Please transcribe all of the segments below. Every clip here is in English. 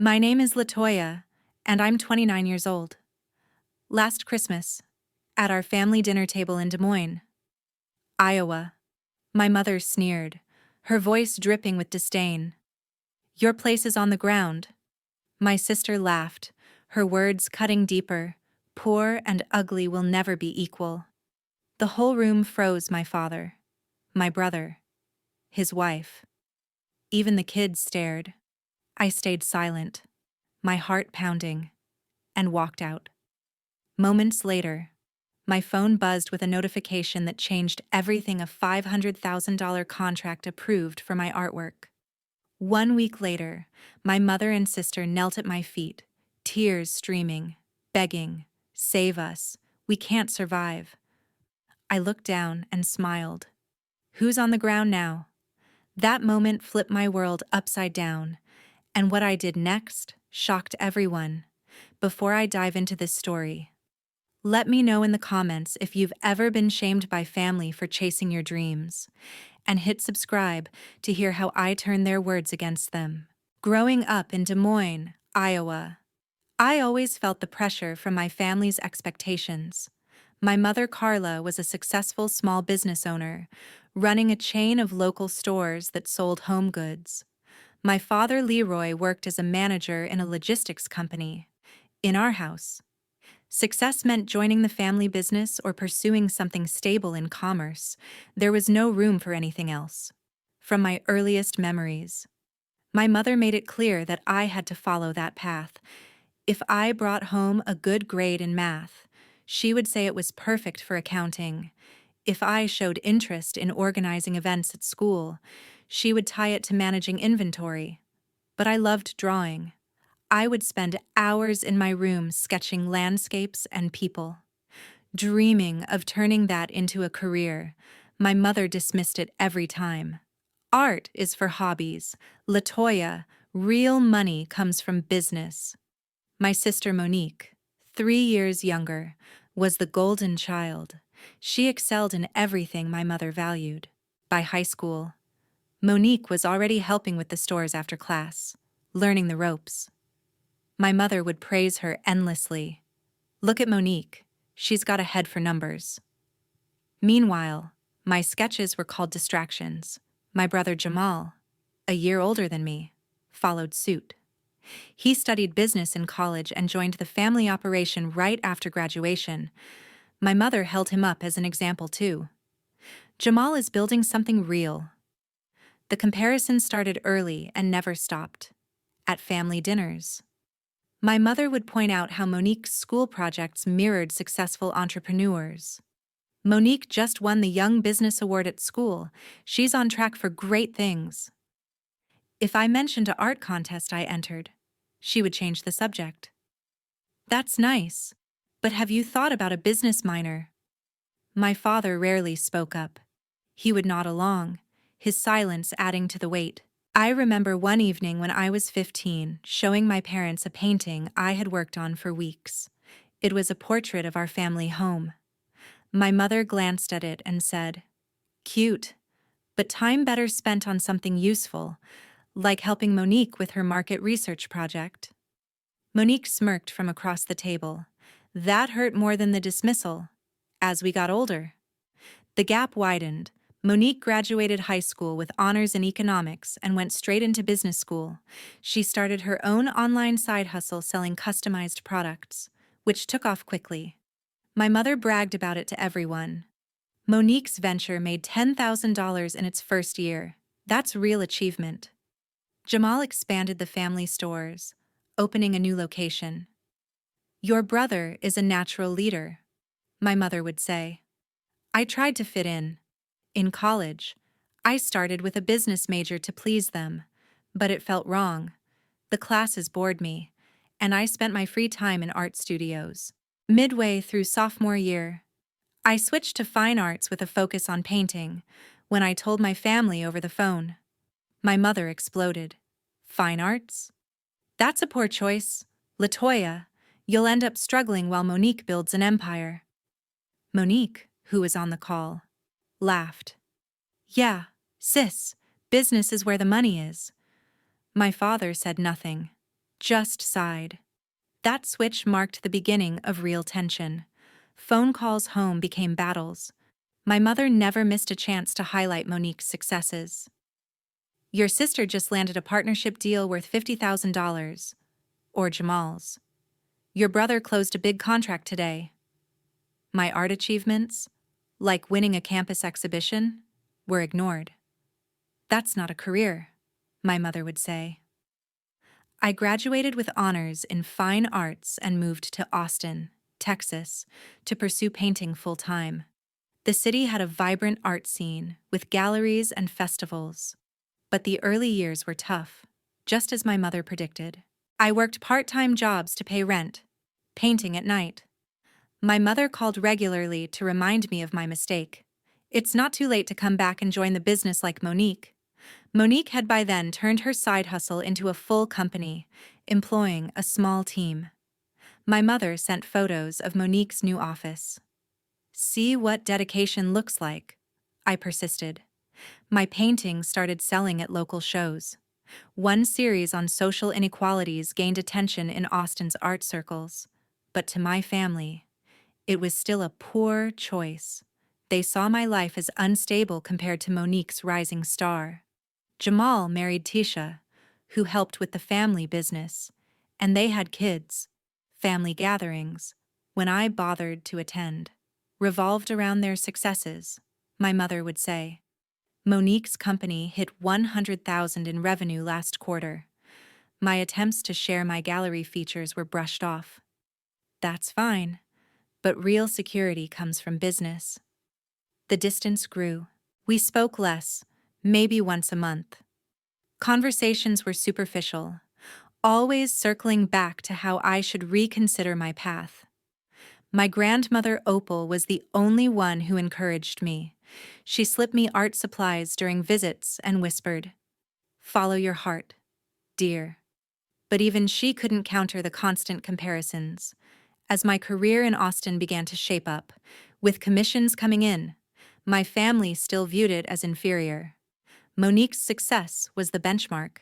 My name is Latoya, and I'm 29 years old. Last Christmas, at our family dinner table in Des Moines, Iowa, my mother sneered, her voice dripping with disdain. "Your place is on the ground." My sister laughed, her words cutting deeper. "Poor and ugly will never be equal." The whole room froze. My father, my brother, his wife. Even the kids stared. I stayed silent, my heart pounding, and walked out. Moments later, my phone buzzed with a notification that changed everything: a $500,000 contract approved for my artwork. 1 week later, my mother and sister knelt at my feet, tears streaming, begging, "Save us. We can't survive." I looked down and smiled. Who's on the ground now? That moment flipped my world upside down, and what I did next shocked everyone. Before I dive into this story, let me know in the comments if you've ever been shamed by family for chasing your dreams, and hit subscribe to hear how I turn their words against them. Growing up in Des Moines, Iowa, I always felt the pressure from my family's expectations. My mother, Carla, was a successful small business owner, running a chain of local stores that sold home goods. My father, Leroy, worked as a manager in a logistics company. In our house, success meant joining the family business or pursuing something stable in commerce. There was no room for anything else. From my earliest memories, my mother made it clear that I had to follow that path. If I brought home a good grade in math, she would say it was perfect for accounting. If I showed interest in organizing events at school, she would tie it to managing inventory. But I loved drawing. I would spend hours in my room sketching landscapes and people, dreaming of turning that into a career. My mother dismissed it every time. "Art is for hobbies. Latoya, real money comes from business." My sister Monique, 3 years younger, was the golden child. She excelled in everything my mother valued. By high school, Monique was already helping with the stores after class, learning the ropes. My mother would praise her endlessly. "Look at Monique. She's got a head for numbers." Meanwhile, my sketches were called distractions. My brother Jamal, a year older than me, followed suit. He studied business in college and joined the family operation right after graduation. My mother held him up as an example too. "Jamal is building something real." The comparison started early and never stopped. At family dinners, my mother would point out how Monique's school projects mirrored successful entrepreneurs. "Monique just won the Young Business Award at school. She's on track for great things." If I mentioned an art contest I entered, she would change the subject. "That's nice, but have you thought about a business minor?" My father rarely spoke up. He would nod along, his silence adding to the weight. I remember one evening when I was 15, showing my parents a painting I had worked on for weeks. It was a portrait of our family home. My mother glanced at it and said, "Cute, but time better spent on something useful, like helping Monique with her market research project." Monique smirked from across the table. That hurt more than the dismissal. As we got older, the gap widened. Monique graduated high school with honors in economics and went straight into business school. She started her own online side hustle selling customized products, which took off quickly. My mother bragged about it to everyone. "Monique's venture made $10,000 in its first year. That's real achievement." Jamal expanded the family stores, opening a new location. "Your brother is a natural leader," my mother would say. I tried to fit in. In college, I started with a business major to please them, but it felt wrong. The classes bored me, and I spent my free time in art studios. Midway through sophomore year, I switched to fine arts with a focus on painting. When I told my family over the phone, my mother exploded. "Fine arts? That's a poor choice. Latoya, you'll end up struggling while Monique builds an empire." Monique, who was on the call, laughed. "Yeah, sis, business is where the money is." My father said nothing. just sighed. That switch marked the beginning of real tension. Phone calls home became battles. My mother never missed a chance to highlight Monique's successes. Your sister just landed a partnership deal worth $50,000. Or Jamal's. Your brother closed a big contract today. My art achievements, like winning a campus exhibition, were ignored. That's not a career, my mother would say. I graduated with honors in fine arts and moved to Austin, Texas, to pursue painting full-time. The city had a vibrant art scene with galleries and festivals. But the early years were tough, just as my mother predicted. I worked part-time jobs to pay rent, painting at night. My mother called regularly to remind me of my mistake. It's not too late to come back and join the business like Monique. Monique had by then turned her side hustle into a full company, employing a small team. My mother sent photos of Monique's new office. See what dedication looks like, I persisted. My paintings started selling at local shows. One series on social inequalities gained attention in Austin's art circles. But to my family, it was still a poor choice. They saw my life as unstable compared to Monique's rising star. Jamal married Tisha, who helped with the family business, and they had kids. Family gatherings, when I bothered to attend, revolved around their successes, my mother would say. Monique's company hit $100,000 in revenue last quarter. My attempts to share my gallery features were brushed off. That's fine, but real security comes from business. The distance grew. We spoke less, maybe once a month. Conversations were superficial, always circling back to how I should reconsider my path. My grandmother Opal was the only one who encouraged me. She slipped me art supplies during visits and whispered, "Follow your heart, dear." But even she couldn't counter the constant comparisons. As my career in Austin began to shape up, with commissions coming in, my family still viewed it as inferior. Monique's success was the benchmark,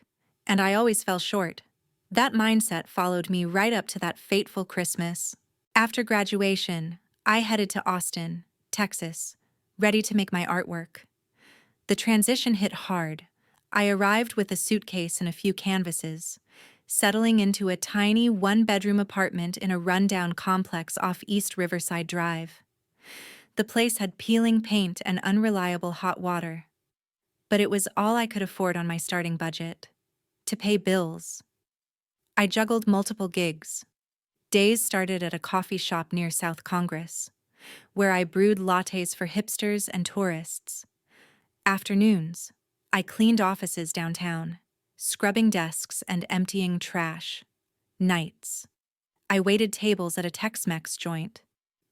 and I always fell short. That mindset followed me right up to that fateful Christmas. After graduation, I headed to Austin, Texas, ready to make my artwork. The transition hit hard. I arrived with a suitcase and a few canvases, settling into a tiny one-bedroom apartment in a rundown complex off East Riverside Drive. The place had peeling paint and unreliable hot water. But it was all I could afford on my starting budget. To pay bills. I juggled multiple gigs. Days started at a coffee shop near South Congress, where I brewed lattes for hipsters and tourists. Afternoons, I cleaned offices downtown, scrubbing desks and emptying trash. Nights, I waited tables at a Tex-Mex joint,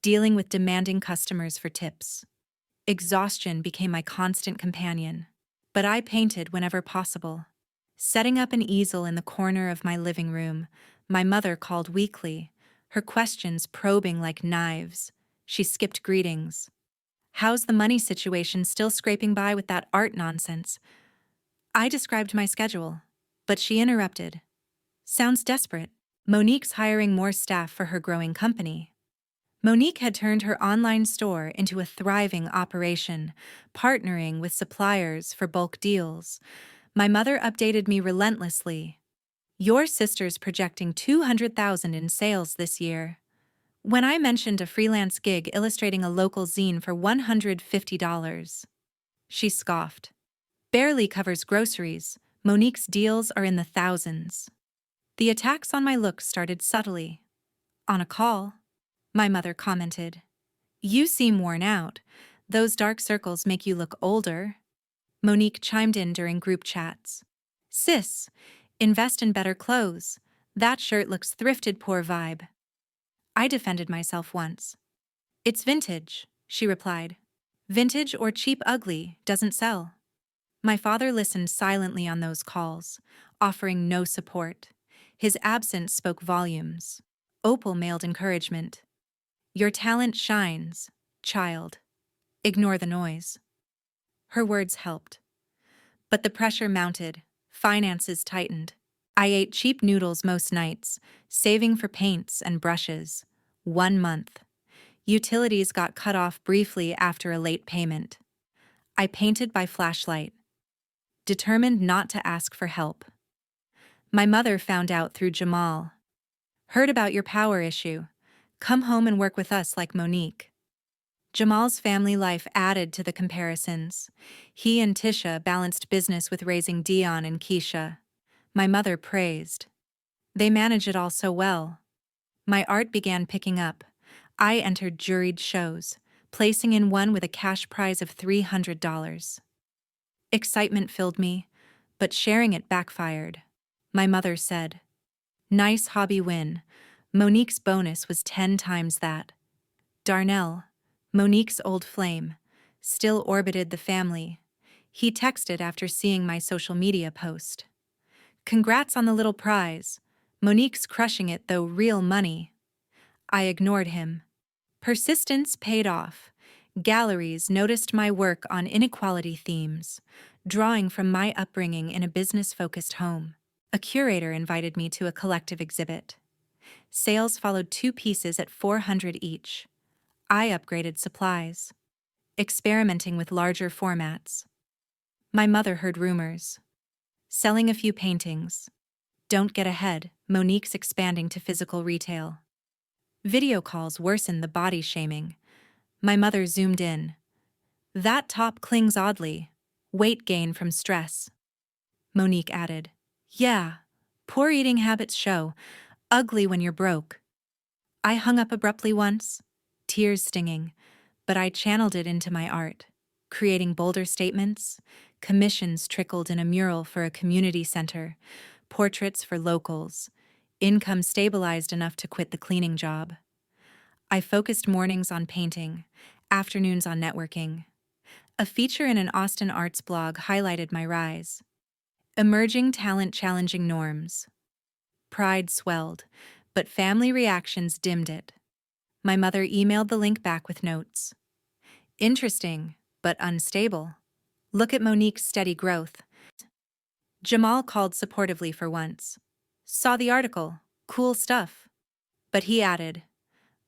dealing with demanding customers for tips. Exhaustion became my constant companion, but I painted whenever possible. Setting up an easel in the corner of my living room, my mother called weekly, her questions probing like knives. She skipped greetings. "How's the money situation, still scraping by with that art nonsense?" I described my schedule, but she interrupted. "Sounds desperate. Monique's hiring more staff for her growing company." Monique had turned her online store into a thriving operation, partnering with suppliers for bulk deals. My mother updated me relentlessly. "Your sister's projecting $200,000 in sales this year." When I mentioned a freelance gig illustrating a local zine for $150, she scoffed. "Barely covers groceries. Monique's deals are in the thousands." The attacks on my looks started subtly. On a call, my mother commented, "You seem worn out. Those dark circles make you look older." Monique chimed in during group chats. "Sis, invest in better clothes. That shirt looks thrifted, poor vibe." I defended myself once. "It's vintage," she replied. "Vintage or cheap ugly doesn't sell." My father listened silently on those calls, offering no support. His absence spoke volumes. Opal mailed encouragement. "Your talent shines, child. Ignore the noise." Her words helped. But the pressure mounted, finances tightened. I ate cheap noodles most nights, saving for paints and brushes. 1 month. Utilities got cut off briefly after a late payment. I painted by flashlight, determined not to ask for help. My mother found out through Jamal. Heard about your power issue. Come home and work with us like Monique. Jamal's family life added to the comparisons. He and Tisha balanced business with raising Dion and Keisha. My mother praised. They manage it all so well. My art began picking up. I entered juried shows, placing in one with a cash prize of $300. Excitement filled me, but sharing it backfired. My mother said, "Nice hobby win. Monique's bonus was 10 times that." Darnell, Monique's old flame, still orbited the family. He texted after seeing my social media post. "Congrats on the little prize. Monique's crushing it though, real money." I ignored him. Persistence paid off. Galleries noticed my work on inequality themes, drawing from my upbringing in a business-focused home. A curator invited me to a collective exhibit. Sales followed 2 pieces at $400 each. I upgraded supplies, experimenting with larger formats. My mother heard rumors. Selling a few paintings. Don't get ahead, Monique's expanding to physical retail. Video calls worsened the body shaming. My mother zoomed in. "That top clings oddly. Weight gain from stress." Monique added, "Yeah, poor eating habits show. Ugly when you're broke." I hung up abruptly once, tears stinging, but I channeled it into my art, creating bolder statements. Commissions trickled in a mural for a community center, portraits for locals. Income stabilized enough to quit the cleaning job. I focused mornings on painting, afternoons on networking. A feature in an Austin arts blog highlighted my rise. Emerging talent challenging norms. Pride swelled, but family reactions dimmed it. My mother emailed the link back with notes. "Interesting, but unstable. Look at Monique's steady growth." Jamal called supportively for once. "Saw the article. Cool stuff." But he added,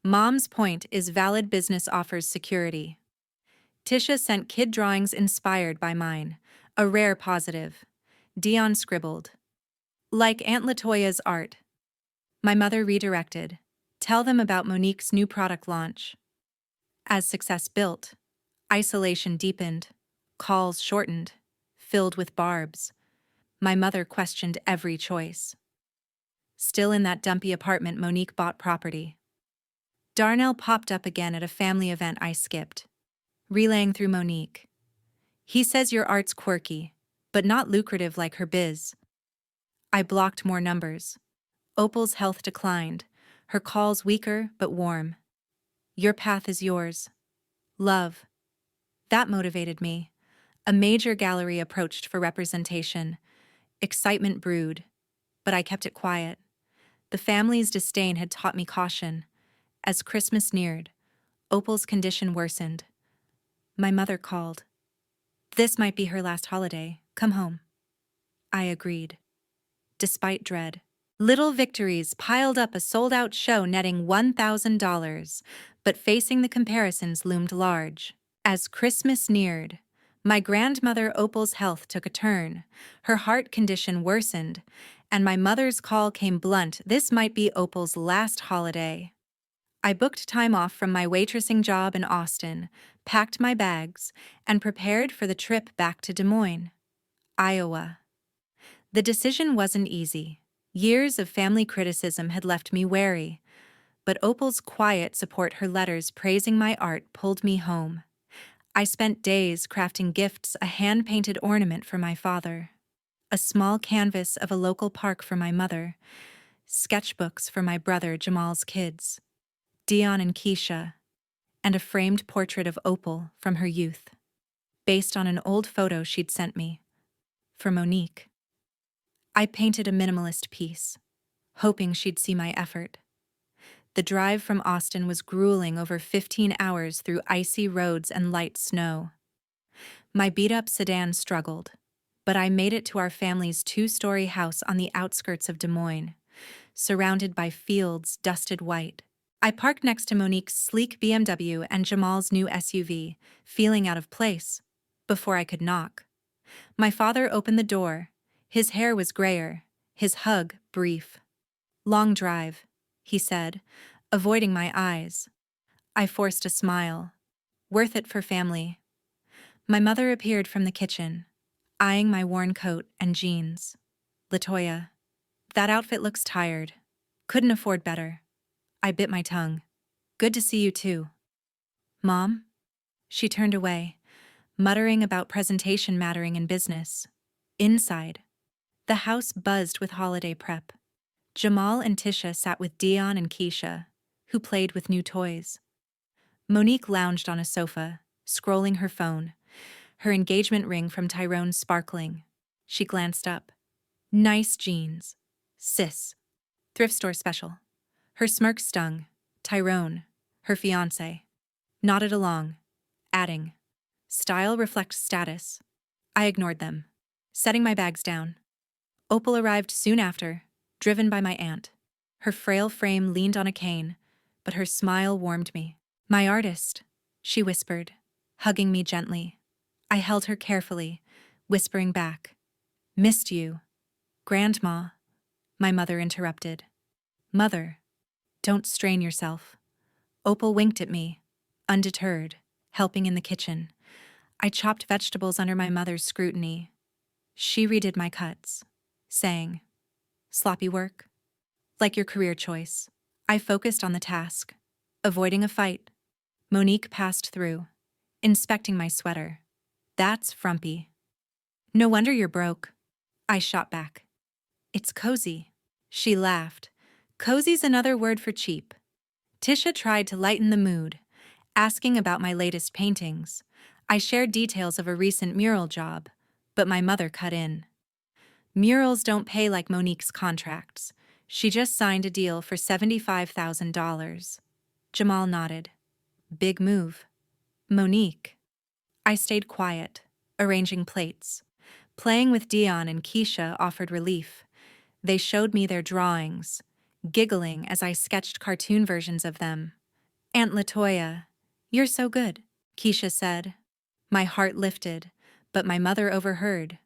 "Mom's point is valid business offers security." Tisha sent kid drawings inspired by mine, a rare positive. Dion scribbled, "Like Aunt Latoya's art." My mother redirected, "Tell them about Monique's new product launch." As success built, isolation deepened, calls shortened, filled with barbs. My mother questioned every choice. Still in that dumpy apartment, Monique bought property. Darnell popped up again at a family event I skipped, relaying through Monique. "He says your art's quirky, but not lucrative like her biz." I blocked more numbers. Opal's health declined, her calls weaker but warm. "Your path is yours. Love." That motivated me. A major gallery approached for representation. Excitement brewed, but I kept it quiet. The family's disdain had taught me caution. As Christmas neared, Opal's condition worsened. My mother called. "This might be her last holiday. Come home." I agreed, despite dread. Little victories piled up, a sold-out show netting $1,000, but facing the comparisons loomed large. As Christmas neared, my grandmother Opal's health took a turn, her heart condition worsened, and my mother's call came blunt: this might be Opal's last holiday. I booked time off from my waitressing job in Austin, packed my bags, and prepared for the trip back to Des Moines, Iowa. The decision wasn't easy. Years of family criticism had left me wary, but Opal's quiet support, her letters praising my art, pulled me home. I spent days crafting gifts: a hand-painted ornament for my father, a small canvas of a local park for my mother, sketchbooks for my brother Jamal's kids, Dion and Keisha, and a framed portrait of Opal from her youth, based on an old photo she'd sent me, for Monique. I painted a minimalist piece, hoping she'd see my effort. The drive from Austin was grueling, over 15 hours through icy roads and light snow. My beat-up sedan struggled, but I made it to our family's two-story house on the outskirts of Des Moines, surrounded by fields dusted white. I parked next to Monique's sleek BMW and Jamal's new SUV, feeling out of place, before I could knock. My father opened the door. His hair was grayer, his hug brief. "Long drive," he said, avoiding my eyes. I forced a smile. "Worth it for family." My mother appeared from the kitchen, eyeing my worn coat and jeans. "Latoya, that outfit looks tired. Couldn't afford better." I bit my tongue. "Good to see you too." "Mom?" She turned away, muttering about presentation mattering in business. Inside, the house buzzed with holiday prep. Jamal and Tisha sat with Dion and Keisha, who played with new toys. Monique lounged on a sofa, scrolling her phone, her engagement ring from Tyrone sparkling. She glanced up. "Nice jeans. Sis. Thrift store special." Her smirk stung. Tyrone, her fiancé, nodded along, adding, "Style reflects status." I ignored them, setting my bags down. Opal arrived soon after, driven by my aunt. Her frail frame leaned on a cane, but her smile warmed me. "My artist," she whispered, hugging me gently. I held her carefully, whispering back, "Missed you." "Grandma," my mother interrupted. "Mother, don't strain yourself." Opal winked at me, undeterred, helping in the kitchen. I chopped vegetables under my mother's scrutiny. She redid my cuts, saying, "Sloppy work? Like your career choice." I focused on the task, avoiding a fight. Monique passed through, inspecting my sweater. "That's frumpy." "No wonder you're broke." I shot back. "It's cozy." She laughed. "Cozy's another word for cheap." Tisha tried to lighten the mood, asking about my latest paintings. I shared details of a recent mural job, but my mother cut in. "Murals don't pay like Monique's contracts. She just signed a deal for $75,000. Jamal nodded. "Big move." "Monique." I stayed quiet, arranging plates. Playing with Dion and Keisha offered relief. They showed me their drawings, giggling as I sketched cartoon versions of them. "Aunt Latoya, you're so good," Keisha said. My heart lifted, but my mother overheard.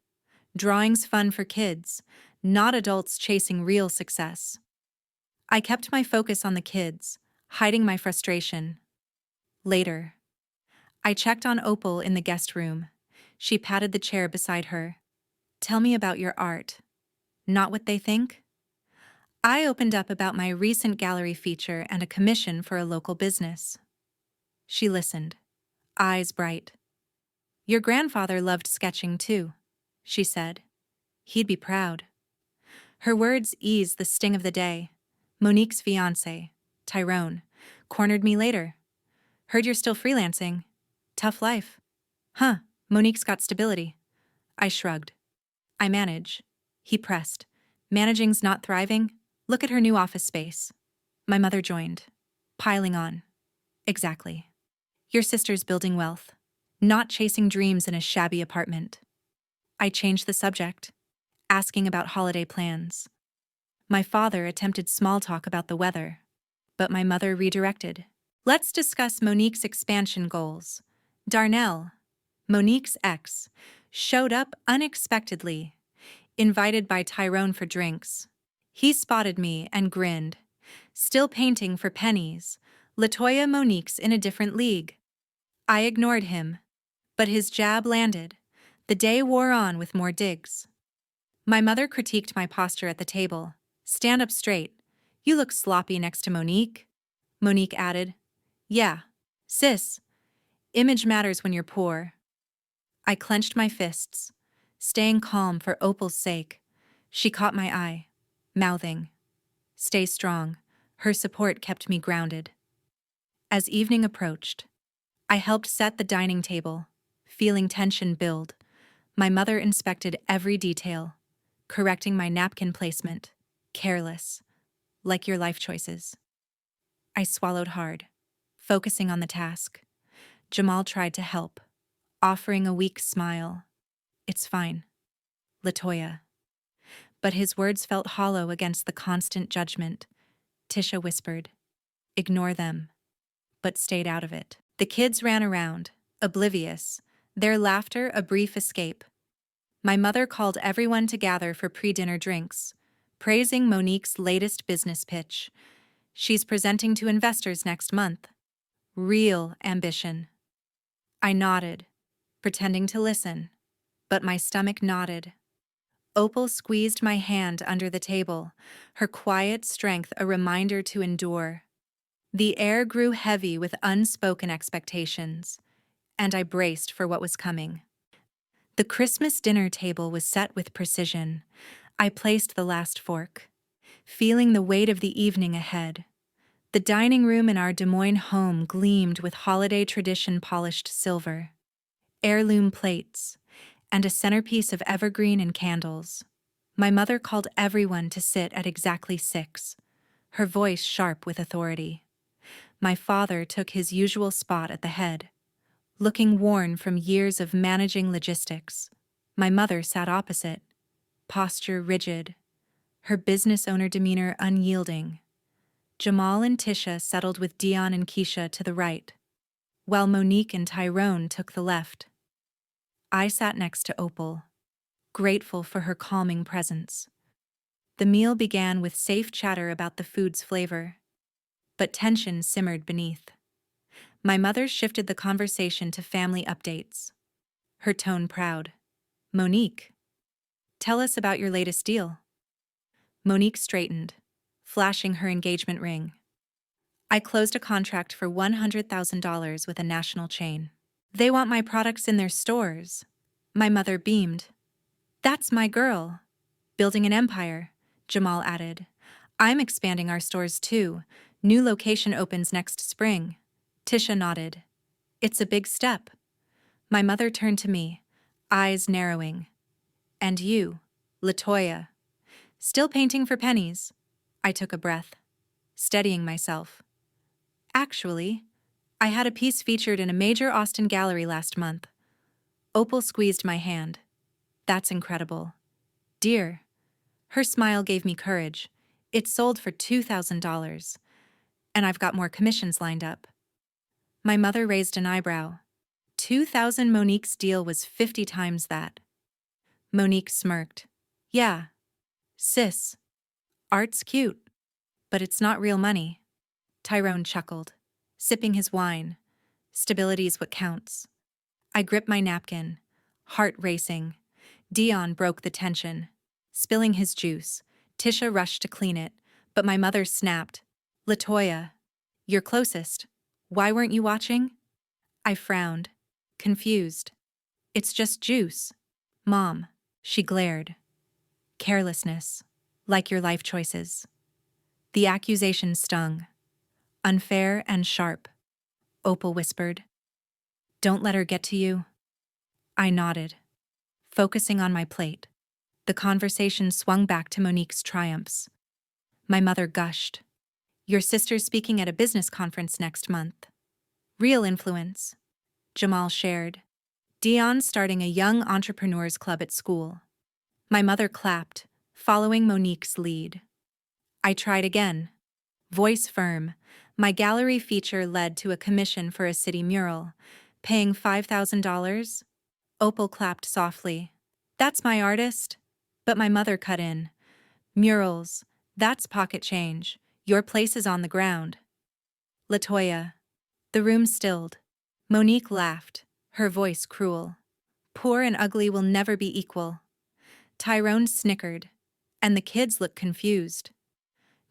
Drawing's fun for kids, not adults chasing real success. I kept my focus on the kids, hiding my frustration. Later, I checked on Opal in the guest room. She patted the chair beside her. "Tell me about your art." "Not what they think?" I opened up about my recent gallery feature and a commission for a local business. She listened, eyes bright. "Your grandfather loved sketching too," she said. "He'd be proud." Her words eased the sting of the day. Monique's fiancé, Tyrone, cornered me later. "Heard you're still freelancing. Tough life." "Huh, Monique's got stability." I shrugged. "I manage." He pressed. "Managing's not thriving? Look at her new office space." My mother joined, piling on. "Exactly. Your sister's building wealth, not chasing dreams in a shabby apartment." I changed the subject, asking about holiday plans. My father attempted small talk about the weather, but my mother redirected. "Let's discuss Monique's expansion goals." Darnell, Monique's ex, showed up unexpectedly, invited by Tyrone for drinks. He spotted me and grinned. "Still painting for pennies. Latoya, Monique's in a different league." I ignored him, but his jab landed. The day wore on with more digs. My mother critiqued my posture at the table. "Stand up straight. You look sloppy next to Monique." Monique added, "Yeah, sis, image matters when you're poor." I clenched my fists, staying calm for Opal's sake. She caught my eye, mouthing, "Stay strong." Her support kept me grounded. As evening approached, I helped set the dining table, feeling tension build. My mother inspected every detail, correcting my napkin placement, careless, like your life choices. I swallowed hard, focusing on the task. Jamal tried to help, offering a weak smile. "It's fine." Latoya. But his words felt hollow against the constant judgment. Tisha whispered, "Ignore them," but stayed out of it. The kids ran around, oblivious, their laughter a brief escape. My mother called everyone to gather for pre-dinner drinks, praising Monique's latest business pitch. She's presenting to investors next month. Real ambition. I nodded, pretending to listen, but my stomach knotted. Opal squeezed my hand under the table, her quiet strength a reminder to endure. The air grew heavy with unspoken expectations, and I braced for what was coming. The Christmas dinner table was set with precision. I placed the last fork, feeling the weight of the evening ahead. The dining room in our Des Moines home gleamed with holiday tradition polished silver, heirloom plates, and a centerpiece of evergreen and candles. My mother called everyone to sit at exactly 6, her voice sharp with authority. My father took his usual spot at the head, looking worn from years of managing logistics. My mother sat opposite, posture rigid, her business owner demeanor unyielding. Jamal and Tisha settled with Dion and Keisha to the right, while Monique and Tyrone took the left. I sat next to Opal, grateful for her calming presence. The meal began with safe chatter about the food's flavor, but tension simmered beneath. My mother shifted the conversation to family updates, her tone proud. "Monique, tell us about your latest deal." Monique straightened, flashing her engagement ring. "I closed a contract for $100,000 with a national chain. They want my products in their stores." My mother beamed. "That's my girl." "Building an empire," Jamal added. "I'm expanding our stores too. New location opens next spring." Tisha nodded. "It's a big step." My mother turned to me, eyes narrowing. "And you, Latoya, still painting for pennies?" I took a breath, steadying myself. "Actually, I had a piece featured in a major Austin gallery last month." Opal squeezed my hand. "That's incredible." "Dear." Her smile gave me courage. "It sold for $2,000, and I've got more commissions lined up." My mother raised an eyebrow. 2,000. Monique's deal was 50 times that. Monique smirked. "Yeah, sis, art's cute, but it's not real money." Tyrone chuckled, sipping his wine. "Stability's what counts." I gripped my napkin, heart racing. Dion broke the tension, spilling his juice. Tisha rushed to clean it, but my mother snapped. "Latoya, you're closest. Why weren't you watching?" I frowned, confused. "It's just juice." "Mom," she glared. "Carelessness, like your life choices." The accusation stung, unfair and sharp. Opal whispered, "Don't let her get to you." I nodded, focusing on my plate. The conversation swung back to Monique's triumphs. My mother gushed. "Your sister's speaking at a business conference next month." "Real influence," Jamal shared. "Dion's starting a young entrepreneurs club at school." My mother clapped, following Monique's lead. I tried again, voice firm. My gallery feature led to a commission for a city mural, paying $5,000. Opal clapped softly. "That's my artist." But my mother cut in. "Murals, that's pocket change. Your place is on the ground." "Latoya." The room stilled. Monique laughed, her voice cruel. "Poor and ugly will never be equal." Tyrone snickered, and the kids looked confused.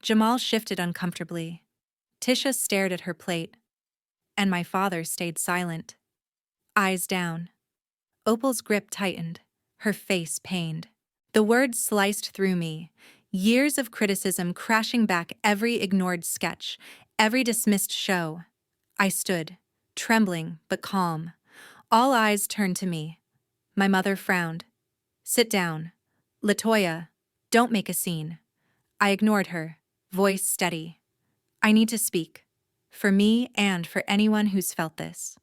Jamal shifted uncomfortably. Tisha stared at her plate, and my father stayed silent, eyes down. Opal's grip tightened, her face pained. The words sliced through me, years of criticism crashing back every ignored sketch, every dismissed show. I stood, trembling but calm. All eyes turned to me. My mother frowned. "Sit down. Latoya, don't make a scene." I ignored her, voice steady. "I need to speak. For me and for anyone who's felt this."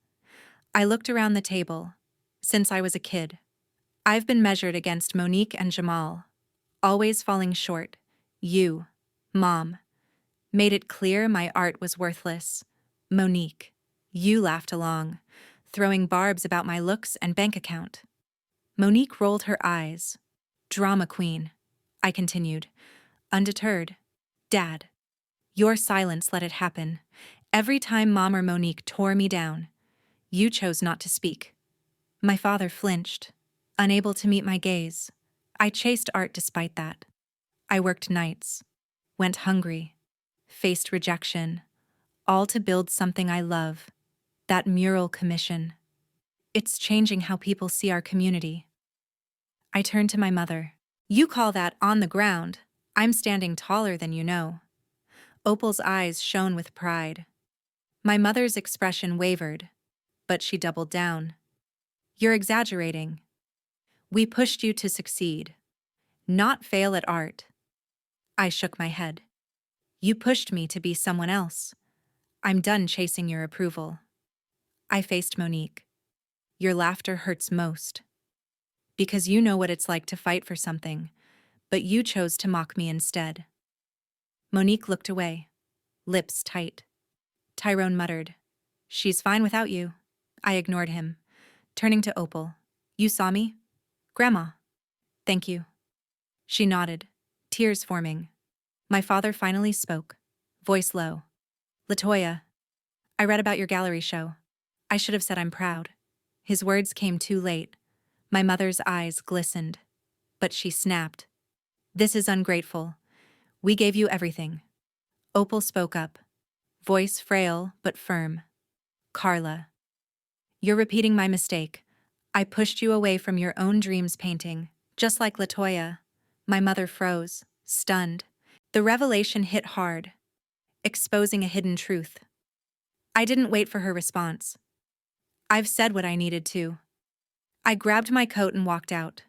I looked around the table. Since I was a kid, I've been measured against Monique and Jamal, always falling short. You, Mom, made it clear my art was worthless. Monique, you laughed along, throwing barbs about my looks and bank account. Monique rolled her eyes. Drama queen, I continued, undeterred. Dad, your silence let it happen. Every time Mom or Monique tore me down, you chose not to speak. My father flinched, unable to meet my gaze. I chased art despite that. I worked nights, went hungry, faced rejection, all to build something I love, that mural commission. It's changing how people see our community. I turned to my mother. You call that on the ground? I'm standing taller than you know. Opal's eyes shone with pride. My mother's expression wavered, but she doubled down. You're exaggerating. We pushed you to succeed, not fail at art. I shook my head. You pushed me to be someone else. I'm done chasing your approval. I faced Monique. Your laughter hurts most. Because you know what it's like to fight for something, but you chose to mock me instead. Monique looked away, lips tight. Tyrone muttered, She's fine without you. I ignored him, turning to Opal. You saw me? Grandma. Thank you. She nodded, tears forming. My father finally spoke, voice low. Latoya, I read about your gallery show. I should have said I'm proud. His words came too late. My mother's eyes glistened, but she snapped. This is ungrateful. We gave you everything. Opal spoke up, voice frail but firm. Carla, you're repeating my mistake. I pushed you away from your own dreams painting, just like Latoya. My mother froze, stunned. The revelation hit hard, exposing a hidden truth. I didn't wait for her response. I've said what I needed to. I grabbed my coat and walked out.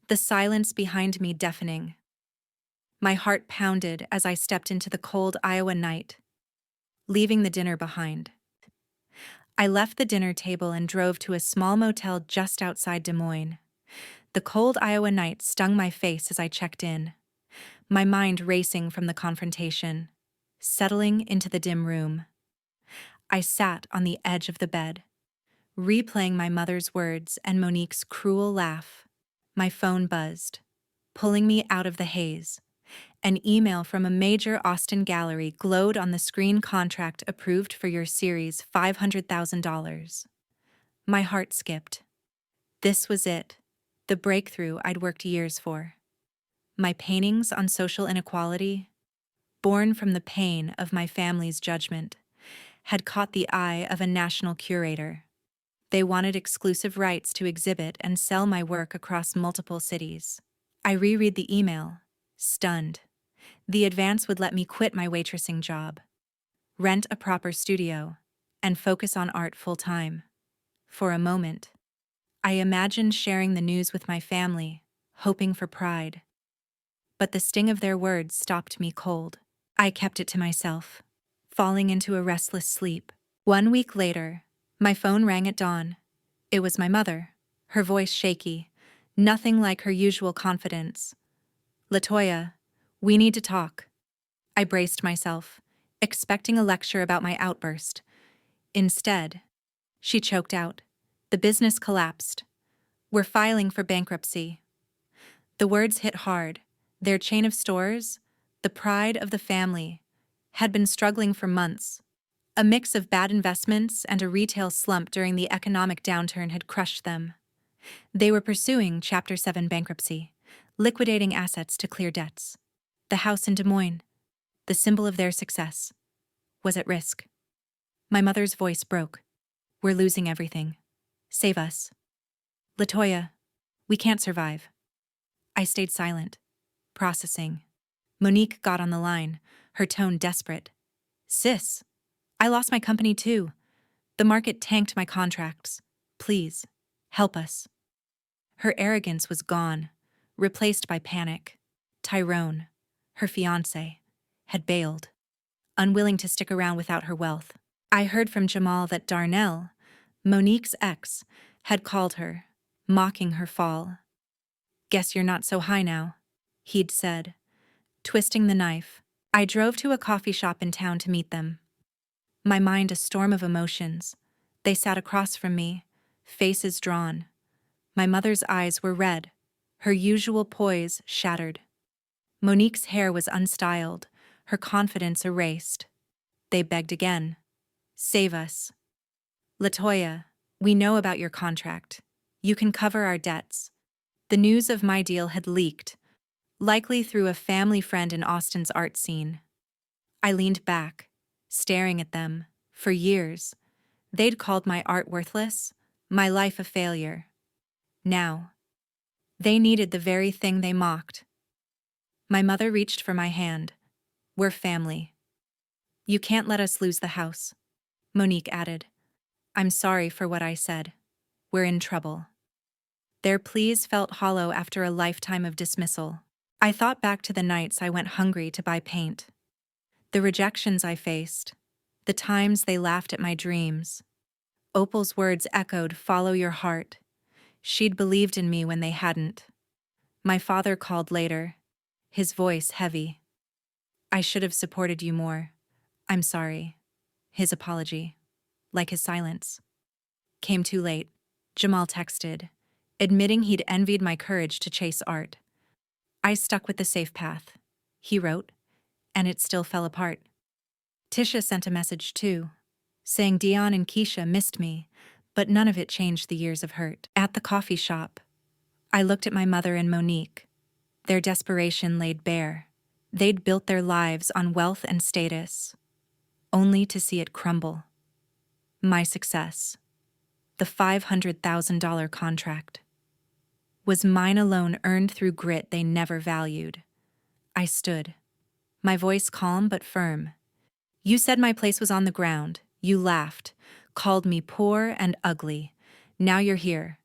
The silence behind me deafening. My heart pounded as I stepped into the cold Iowa night, leaving the dinner behind. I left the dinner table and drove to a small motel just outside Des Moines. The cold Iowa night stung my face as I checked in, my mind racing from the confrontation, settling into the dim room. I sat on the edge of the bed, replaying my mother's words and Monique's cruel laugh. My phone buzzed, pulling me out of the haze. An email from a major Austin gallery glowed on the screen. Contract approved for your series, $500,000. My heart skipped. This was it, the breakthrough I'd worked years for. My paintings on social inequality, born from the pain of my family's judgment, had caught the eye of a national curator. They wanted exclusive rights to exhibit and sell my work across multiple cities. I reread the email, stunned. The advance would let me quit my waitressing job, rent a proper studio, and focus on art full-time. For a moment, I imagined sharing the news with my family, hoping for pride. But the sting of their words stopped me cold. I kept it to myself, falling into a restless sleep. 1 week later, my phone rang at dawn. It was my mother, her voice shaky, nothing like her usual confidence. Latoya, we need to talk. I braced myself, expecting a lecture about my outburst. Instead, she choked out. The business collapsed. We're filing for bankruptcy. The words hit hard. Their chain of stores, the pride of the family, had been struggling for months. A mix of bad investments and a retail slump during the economic downturn had crushed them. They were pursuing Chapter 7 bankruptcy, liquidating assets to clear debts. The house in Des Moines, the symbol of their success, was at risk. My mother's voice broke. We're losing everything. Save us. Latoya, we can't survive. I stayed silent, processing. Monique got on the line, her tone desperate. Sis, I lost my company too. The market tanked my contracts. Please, help us. Her arrogance was gone, replaced by panic. Tyrone, her fiancé, had bailed, unwilling to stick around without her wealth. I heard from Jamal that Darnell, Monique's ex, had called her, mocking her fall. "Guess you're not so high now," he'd said, twisting the knife. I drove to a coffee shop in town to meet them. My mind a storm of emotions. They sat across from me, faces drawn. My mother's eyes were red, her usual poise shattered. Monique's hair was unstyled, her confidence erased. They begged again. "Save us. Latoya, we know about your contract. You can cover our debts." The news of my deal had leaked, likely through a family friend in Austin's art scene. I leaned back, staring at them. For years, they'd called my art worthless, my life a failure. Now, they needed the very thing they mocked. My mother reached for my hand. "We're family. You can't let us lose the house," Monique added. "I'm sorry for what I said. We're in trouble." Their pleas felt hollow after a lifetime of dismissal. I thought back to the nights I went hungry to buy paint, the rejections I faced, the times they laughed at my dreams. Opal's words echoed, "Follow your heart." She'd believed in me when they hadn't. My father called later, his voice heavy. "I should have supported you more. I'm sorry." His apology, like his silence, came too late. Jamal texted, admitting he'd envied my courage to chase art. "I stuck with the safe path," he wrote, "and it still fell apart." Tisha sent a message too, saying Dion and Keisha missed me, but none of it changed the years of hurt. At the coffee shop, I looked at my mother and Monique, their desperation laid bare. They'd built their lives on wealth and status, only to see it crumble. My success, the $500,000 contract, was mine alone, earned through grit they never valued. I stood, my voice calm but firm. "You said my place was on the ground. You laughed, called me poor and ugly. Now you're here,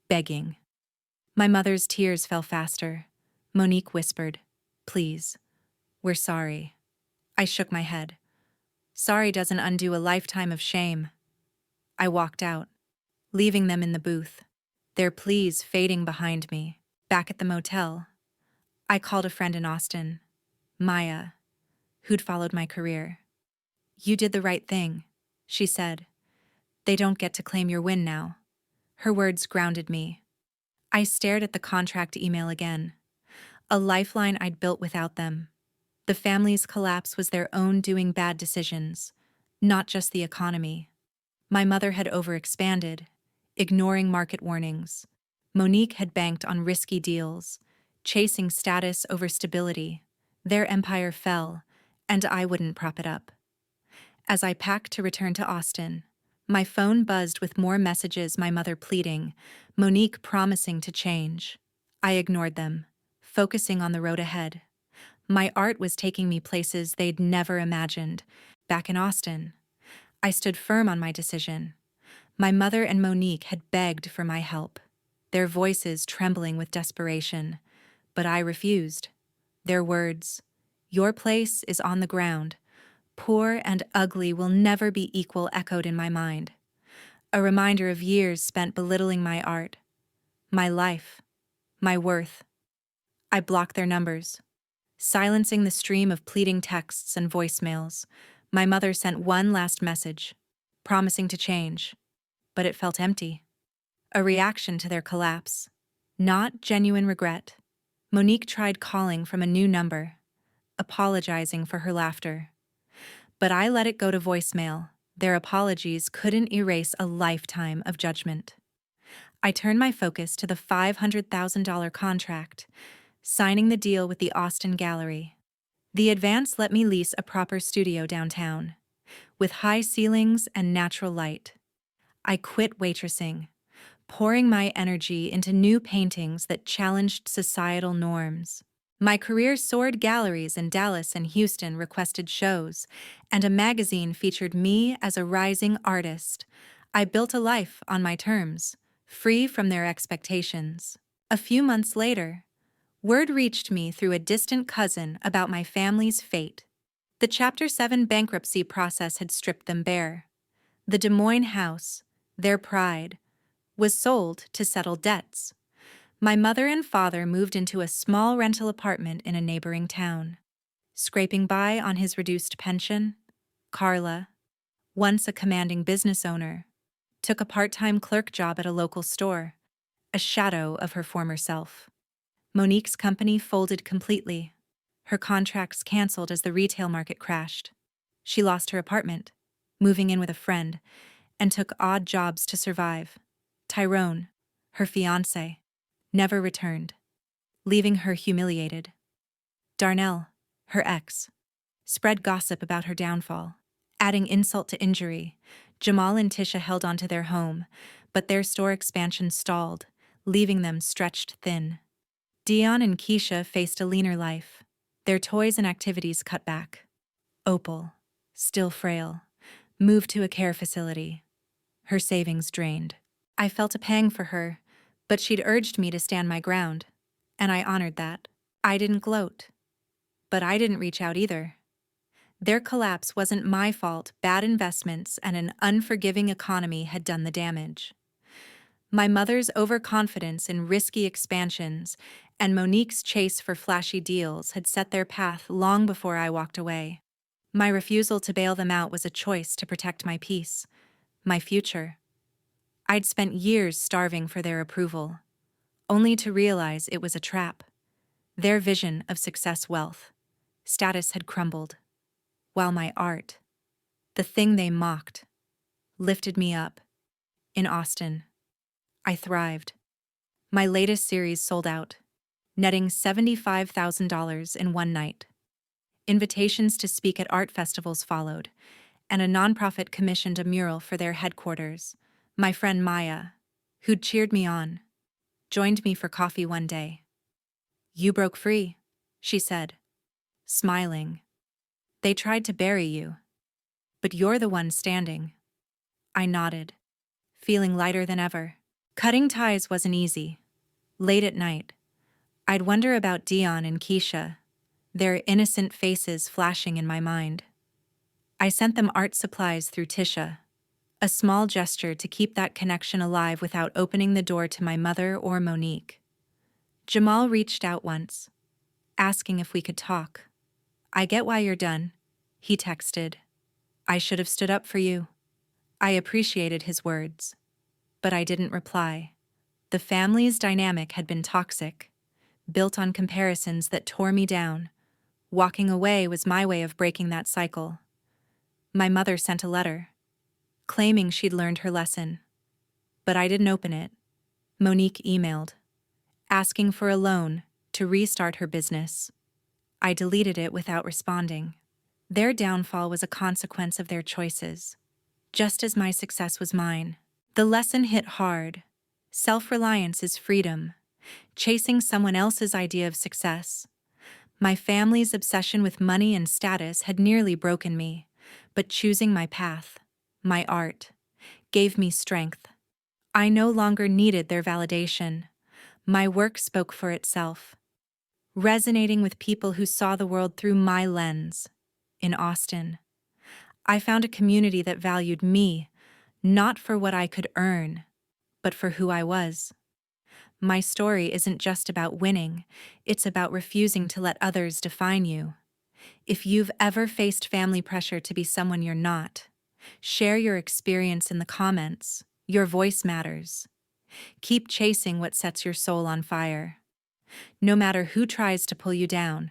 begging." My mother's tears fell faster. Monique whispered, "Please, we're sorry." I shook my head. Sorry doesn't undo a lifetime of shame. I walked out, leaving them in the booth, their pleas fading behind me. Back at the motel, I called a friend in Austin, Maya, who'd followed my career. "You did the right thing," she said. "They don't get to claim your win now." Her words grounded me. I stared at the contract email again, a lifeline I'd built without them. The family's collapse was their own doing bad decisions, not just the economy. My mother had overexpanded, ignoring market warnings. Monique had banked on risky deals, chasing status over stability. Their empire fell, and I wouldn't prop it up. As I packed to return to Austin, my phone buzzed with more messages, my mother pleading, Monique promising to change. I ignored them, focusing on the road ahead. My art was taking me places they'd never imagined. Back in Austin, I stood firm on my decision. My mother and Monique had begged for my help, their voices trembling with desperation. But I refused. Their words, "Your place is on the ground. Poor and ugly will never be equal," echoed in my mind. A reminder of years spent belittling my art, my life, my worth. I blocked their numbers, silencing the stream of pleading texts and voicemails. My mother sent one last message, promising to change, but it felt empty. A reaction to their collapse, not genuine regret. Monique tried calling from a new number, apologizing for her laughter. But I let it go to voicemail. Their apologies couldn't erase a lifetime of judgment. I turned my focus to the $500,000 contract, signing the deal with the Austin Gallery. The advance let me lease a proper studio downtown, with high ceilings and natural light. I quit waitressing, pouring my energy into new paintings that challenged societal norms. My career soared. Galleries in Dallas and Houston requested shows, and a magazine featured me as a rising artist. I built a life on my terms, free from their expectations. A few months later, word reached me through a distant cousin about my family's fate. The Chapter 7 bankruptcy process had stripped them bare. The Des Moines house, their pride, was sold to settle debts. My mother and father moved into a small rental apartment in a neighboring town. Scraping by on his reduced pension, Carla, once a commanding business owner, took a part-time clerk job at a local store, a shadow of her former self. Monique's company folded completely. Her contracts canceled as the retail market crashed. She lost her apartment, moving in with a friend, and took odd jobs to survive. Tyrone, her fiancé, never returned, leaving her humiliated. Darnell, her ex, spread gossip about her downfall. Adding insult to injury, Jamal and Tisha held onto their home, but their store expansion stalled, leaving them stretched thin. Dion and Keisha faced a leaner life, their toys and activities cut back. Opal, still frail, moved to a care facility, her savings drained. I felt a pang for her, but she'd urged me to stand my ground, and I honored that. I didn't gloat, but I didn't reach out either. Their collapse wasn't my fault. Bad investments and an unforgiving economy had done the damage. My mother's overconfidence in risky expansions and Monique's chase for flashy deals had set their path long before I walked away. My refusal to bail them out was a choice to protect my peace, my future. I'd spent years starving for their approval, only to realize it was a trap. Their vision of success, wealth, status had crumbled, while my art, the thing they mocked, lifted me up. In Austin, I thrived. My latest series sold out, netting $75,000 in one night. Invitations to speak at art festivals followed, and a nonprofit commissioned a mural for their headquarters. My friend Maya, who'd cheered me on, joined me for coffee one day. "You broke free," she said, smiling. "They tried to bury you, but you're the one standing." I nodded, feeling lighter than ever. Cutting ties wasn't easy. Late at night, I'd wonder about Dion and Keisha, their innocent faces flashing in my mind. I sent them art supplies through Tisha, a small gesture to keep that connection alive without opening the door to my mother or Monique. Jamal reached out once, asking if we could talk. "I get why you're done," he texted. "I should have stood up for you." I appreciated his words, but I didn't reply. The family's dynamic had been toxic, built on comparisons that tore me down. Walking away was my way of breaking that cycle. My mother sent a letter, claiming she'd learned her lesson, but I didn't open it. Monique emailed, asking for a loan to restart her business. I deleted it without responding. Their downfall was a consequence of their choices, just as my success was mine. The lesson hit hard. Self-reliance is freedom, chasing someone else's idea of success. My family's obsession with money and status had nearly broken me, but choosing my path, my art, gave me strength. I no longer needed their validation. My work spoke for itself, resonating with people who saw the world through my lens. In Austin, I found a community that valued me, not for what I could earn, but for who I was. My story isn't just about winning, it's about refusing to let others define you. If you've ever faced family pressure to be someone you're not, share your experience in the comments. Your voice matters. Keep chasing what sets your soul on fire. No matter who tries to pull you down,